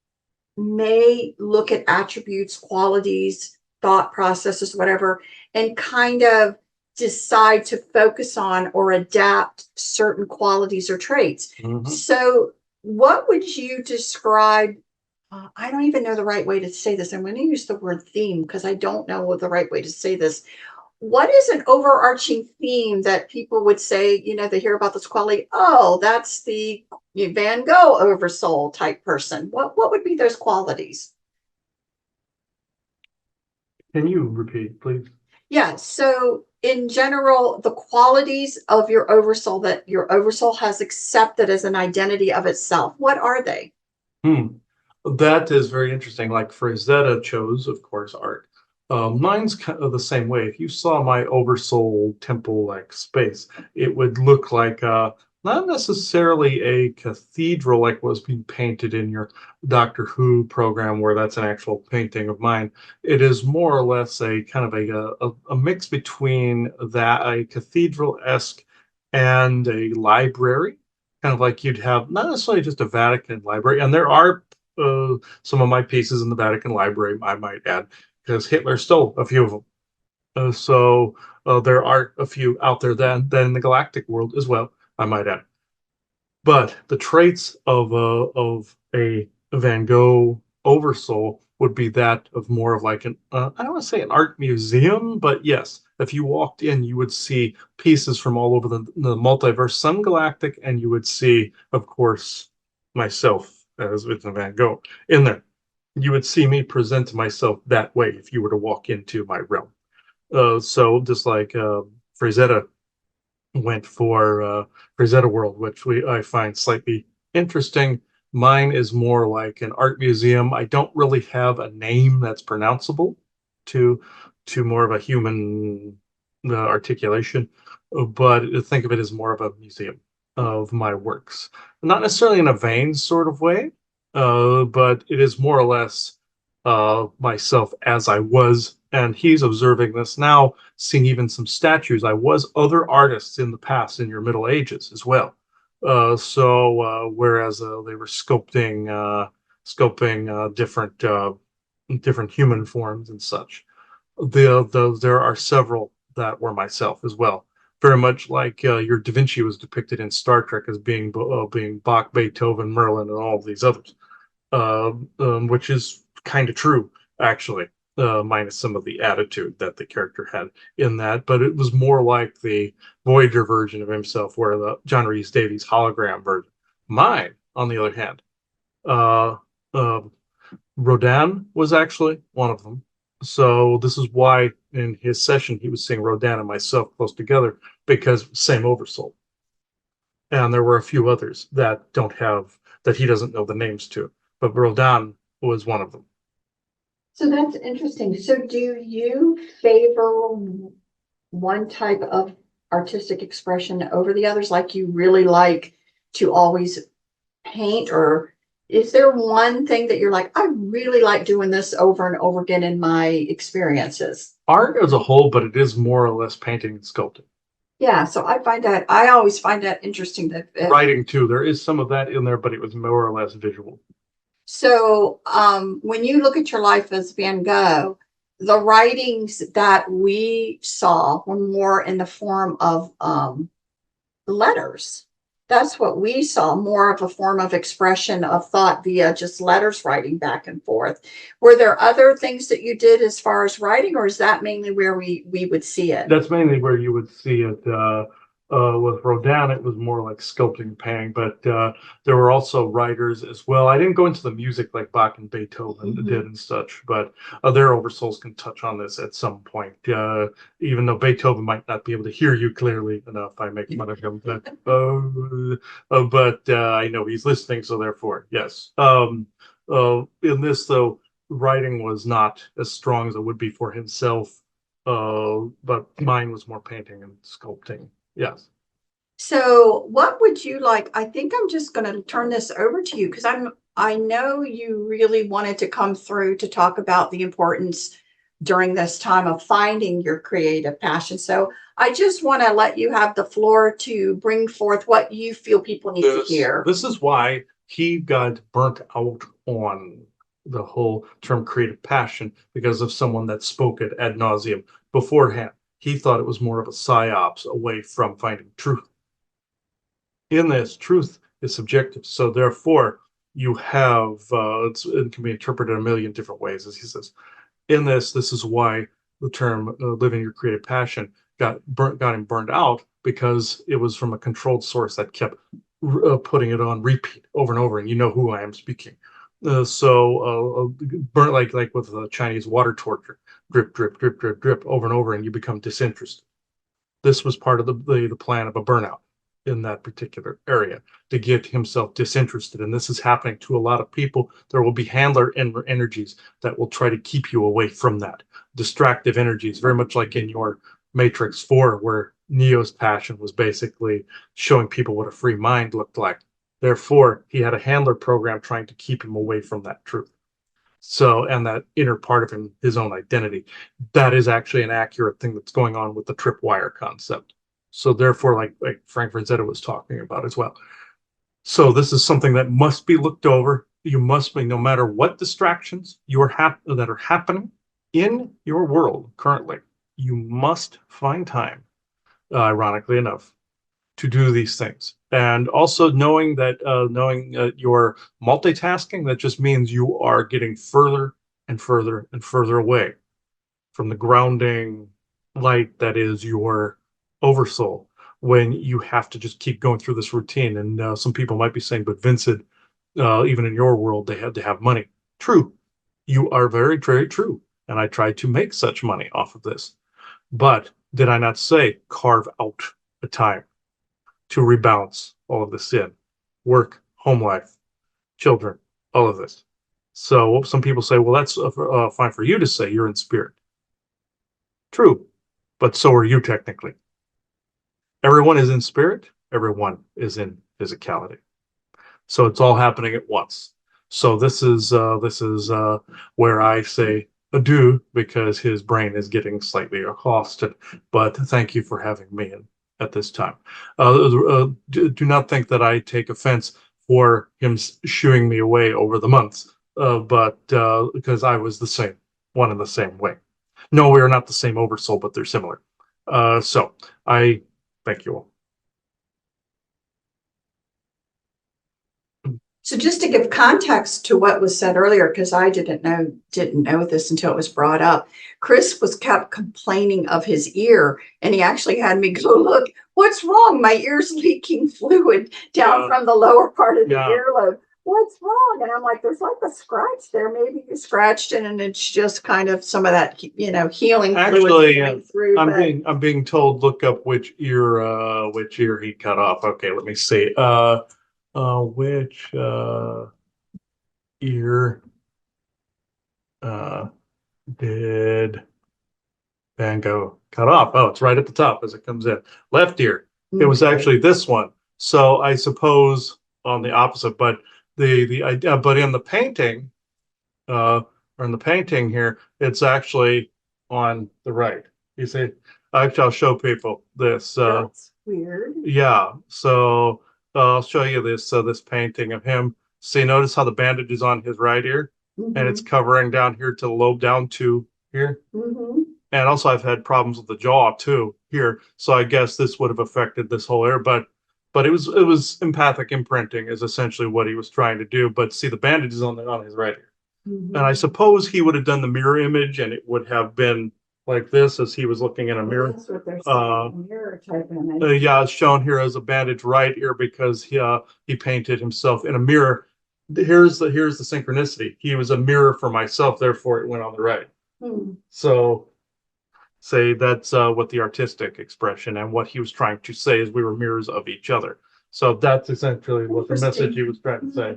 may look at attributes, qualities, thought processes, whatever, and kind of decide to focus on or adapt certain qualities or traits. Mhm. So what would you describe? I don't even know the right way to say this. I'm going to use the word theme because I don't know the right way to say this. What is an overarching theme that people would say, they hear about this quality? Oh, that's the Van Gogh oversoul type person. What would be those qualities? Can you repeat, please? Yeah. So in general, the qualities of your oversoul that your oversoul has accepted as an identity of itself, what are they? Hmm. That is very interesting. Like Frazetta chose, of course, art. Mine's kind of the same way. If you saw my oversoul temple-like space, it would look like not necessarily a cathedral like was being painted in your Doctor Who program, where that's an actual painting of mine. It is more or less a kind of a mix between that a cathedral-esque and a library, kind of like you'd have not necessarily just a Vatican library, and there are some of my pieces in the Vatican library, I might add, because Hitler stole a few of them. So there are a few out there then in the galactic world as well, I might add. But the traits of a Van Gogh oversoul would be that of more of like an I don't want to say an art museum, but yes, if you walked in, you would see pieces from all over the multiverse, some galactic, and you would see, of course, myself as Vincent Van Gogh in there. You would see me present myself that way if you were to walk into my realm. So just like Frazetta went for Rosetta World, which I find slightly interesting. Mine is more like an art museum. I don't really have a name that's pronounceable to more of a human articulation, but think of it as more of a museum of my works. Not necessarily in a vain sort of way, but it is more or less myself as I was. And he's observing this now, seeing even some statues. I was other artists in the past in your Middle Ages as well. Whereas they were sculpting different human forms and such. There are several that were myself as well. Very much like your Da Vinci was depicted in Star Trek as being Bach, Beethoven, Merlin, and all of these others, which is kind of true actually, minus some of the attitude that the character had in that. But it was more like the Voyager version of himself, where the John Rhys Davies hologram version. Mine, on the other hand, uh, uh, Rodin was actually one of them. So this is why in his session he was seeing Rodin and myself close together, because same oversoul. And there were a few others that he doesn't know the names to, but Rodin was one of them. So that's interesting. So do you favor one type of artistic expression over the others? Like you really like to always paint, or is there one thing that you're like, I really like doing this over and over again in my experiences? Art as a whole, but it is more or less painting and sculpting. Yeah, so I always find that interesting that Writing too, there is some of that in there, but it was more or less visual. so when you look at your life as Van Gogh, the writings that we saw were more in the form of letters. That's what we saw, more of a form of expression of thought via just letters writing back and forth. Were there other things that you did as far as writing, or is that mainly where we would see it? That's mainly where you would see it. With Rodin, it was more like sculpting painting, but there were also writers as well. I didn't go into the music like Bach and Beethoven did and such, but their oversouls can touch on this at some point. Even though Beethoven might not be able to hear you clearly enough, I make fun of him, but I know he's listening, so therefore, yes. In this, though, writing was not as strong as it would be for himself, but mine was more painting and sculpting. Yes. So, what would you like? I think I'm just going to turn this over to you because I know you really wanted to come through to talk about the importance during this time of finding your creative passion. So, I just want to let you have the floor to bring forth what you feel people need to hear. This is why he got burnt out on the whole term creative passion, because of someone that spoke it ad nauseum beforehand. He thought it was more of a psyops away from finding truth. In this, truth is subjective. So therefore, you have it can be interpreted a million different ways, as he says. In this is why the term "living your creative passion" got him burned out, because it was from a controlled source that kept putting it on repeat over and over, and you know who I am speaking. Burnt like with the Chinese water torture, drip, drip, drip, drip, drip, over and over, and you become disinterested. This was part of the plan of a burnout in that particular area, to get himself disinterested. And this is happening to a lot of people. There will be handler energies that will try to keep you away from that. Distractive energies, very much like in your Matrix 4, where Neo's passion was basically showing people what a free mind looked like. Therefore, he had a handler program trying to keep him away from that truth. So, and that inner part of him, his own identity, that is actually an accurate thing that's going on with the tripwire concept. So therefore, like Frank Frazetta was talking about as well. So this is something that must be looked over. You must be, no matter what distractions that are happening in your world currently, you must find time, ironically enough, to do these things. And also knowing that you're multitasking, that just means you are getting further and further and further away from the grounding light that is your oversoul, when you have to just keep going through this routine. And some people might be saying, but Vincent, even in your world, they had to have money. True. You are very, very true. And I tried to make such money off of this. But did I not say carve out a time to rebalance all of this in work, home life, children, all of this? So some people say, well, that's fine for you to say, you're in spirit. True, but so are you technically. Everyone is in spirit, everyone is in physicality. So it's all happening at once. So this is where I say adieu, because his brain is getting slightly exhausted. But thank you for having me in at this time. Do not think that I take offense for him shooing me away over the months, but because I was the same one in the same way. No, we are not the same oversoul, but they're similar. So I thank you all. So just to give context to what was said earlier, because I didn't know this until it was brought up, Chris was kept complaining of his ear, and he actually had me go look, what's wrong? My ear's leaking fluid down from the lower part of the earlobe. What's wrong? And I'm like, there's like a scratch there. Maybe you scratched it, and it's just kind of some of that, healing Actually, fluid through. I'm being told, look up which ear he cut off. Okay, let me see. Which ear did Van Gogh cut off? Oh, it's right at the top as it comes in. Left ear. It was actually this one. So I suppose on the opposite, but the idea, but in the painting, or in the painting here, it's actually on the right. You see, actually, I'll show people this. That's weird. Yeah, so I'll show you this painting of him. See, notice how the bandage is on his right ear, and it's covering down here to the lobe, down to here. And also, I've had problems with the jaw too here, so I guess this would have affected this whole ear. But it was empathic imprinting is essentially what he was trying to do. But see, the bandage is on his right ear. And I suppose he would have done the mirror image, and it would have been like this as he was looking in a mirror. That's what they're saying, mirror type image. Yeah, it's shown here as a bandage right ear because he painted himself in a mirror. Here's the synchronicity. He was a mirror for myself, therefore it went on the right. So say that's what the artistic expression and what he was trying to say is we were mirrors of each other. So that's essentially what the message he was trying to say.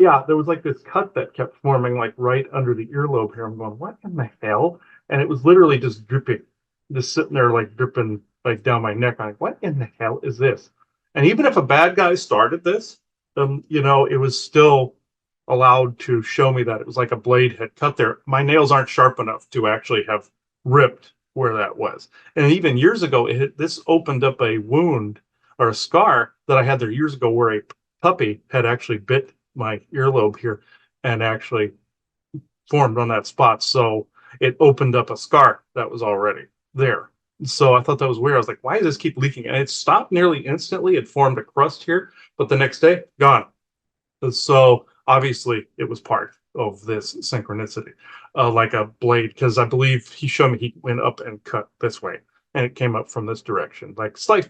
Yeah, there was like this cut that kept forming like right under the earlobe here. I'm going, what in the hell? And it was literally just dripping, just sitting there like dripping like down my neck. I'm like, what in the hell is this? And even if a bad guy started this, it was still allowed to show me that it was like a blade had cut there. My nails aren't sharp enough to actually have ripped where that was. And even years ago, this opened up a wound or a scar that I had there years ago where a puppy had actually bit my earlobe here and actually formed on that spot. So it opened up a scar that was already there. So I thought that was weird. I was like, why does this keep leaking? And it stopped nearly instantly. It formed a crust here, but the next day, gone. So obviously it was part of this synchronicity, like a blade, because I believe he showed me he went up and cut this way, and it came up from this direction, like slice.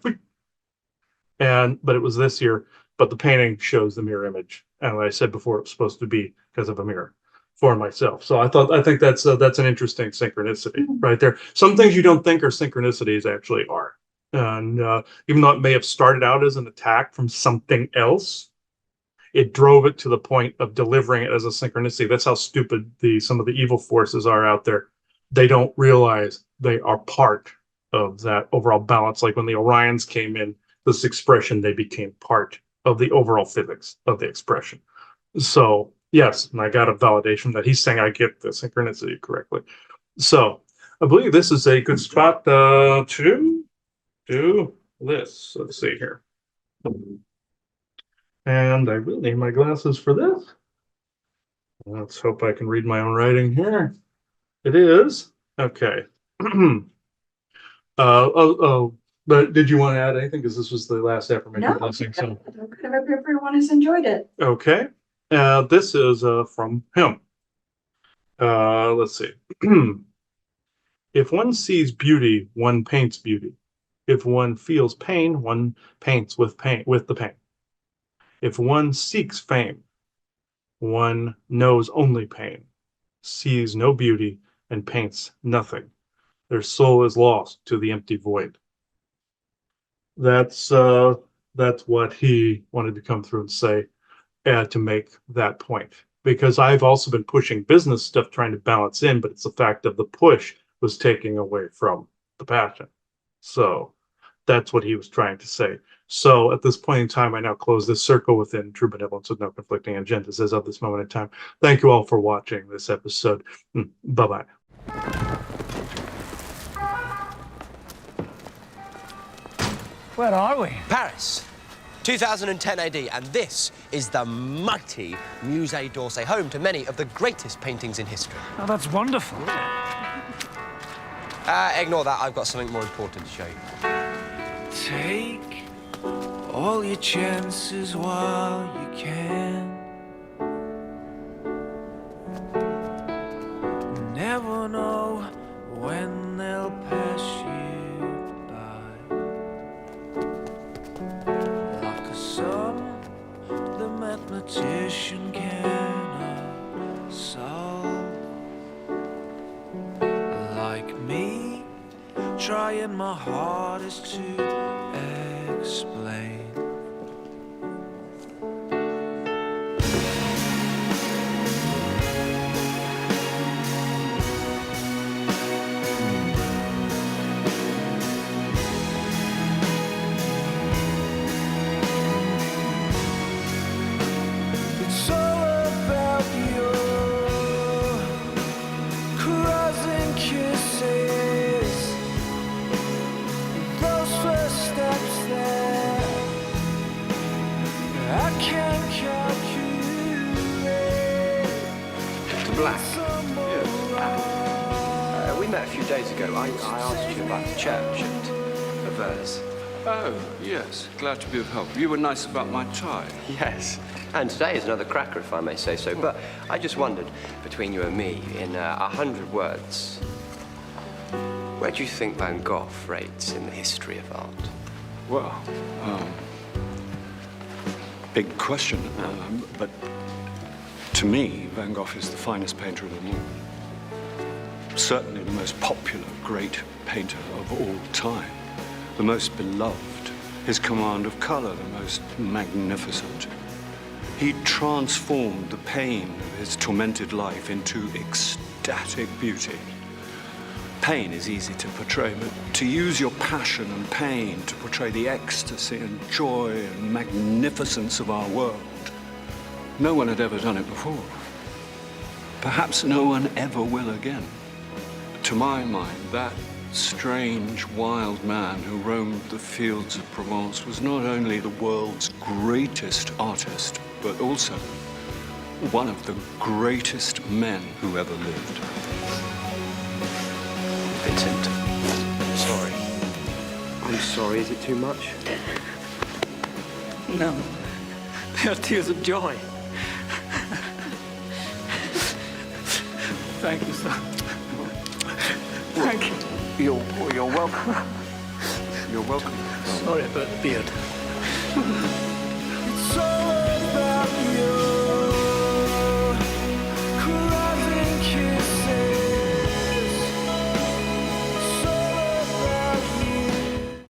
And but it was this year, but the painting shows the mirror image, and like I said before, it was supposed to be because of a mirror for myself. So I think that's an interesting synchronicity right there. Some things you don't think are synchronicities actually are, and even though it may have started out as an attack from something else, it drove it to the point of delivering it as a synchronicity. That's how stupid some of the evil forces are out there. They don't realize they are part of that overall balance. Like when the Orions came in, this expression, they became part of the overall physics of the expression. So yes, and I got a validation that he's saying I get the synchronicity correctly. So I believe this is a good spot to do this. Let's see here. And I will need my glasses for this. Let's hope I can read my own writing here. It is. Okay. But did you want to add anything? Because this was the last affirmation No, blessing. So, everyone has enjoyed it. okay. This is from him. Let's see. If one sees beauty, one paints beauty. If one feels pain, one paints with the pain. If one seeks fame, one knows only pain, sees no beauty, and paints nothing. Their soul is lost to the empty void. That's what he wanted to come through and say, to make that point. Because I've also been pushing business stuff, trying to balance in, but it's the fact of the push was taking away from the passion. So that's what he was trying to say. So at this point in time, I now close this circle within true benevolence with no conflicting agendas as of this moment in time. Thank you all for watching this episode. Bye-bye. Where are we? Paris, 2010 AD, and this is the mighty Musée d'Orsay, home to many of the greatest paintings in history. Oh, that's wonderful. Ignore that, I've got something more important to show you. Take all your chances while you can. Never know when they'll pass you by. Like a sum the mathematician cannot solve. Like me, trying my hardest to explain. It's all about your crossing kisses. Those first steps that I can't calculate. To Black. We met a few days ago. I asked you about the church and a verse. Oh, yes. Glad to be of help. You were nice about my tie. Yes. And today is another cracker, if I may say so. But I just wondered, between you and me, in 100 words, where do you think Van Gogh rates in the history of art? Well, big question. But to me, Van Gogh is the finest painter of them all. Certainly the most popular great painter of all time. The most beloved. His command of color, the most magnificent. He transformed the pain of his tormented life into ecstatic beauty. Pain is easy to portray, but to use your passion and pain to portray the ecstasy and joy and magnificence of our world, no one had ever done it before. Perhaps no one ever will again. To my mind, that strange, wild man who roamed the fields of Provence was not only the world's greatest artist, but also one of the greatest men who ever lived. Vincent, sorry. I'm sorry, is it too much? No. They are tears of joy. Thank you, sir. Thank you. You're welcome. You're welcome. Sorry about the beard. It's so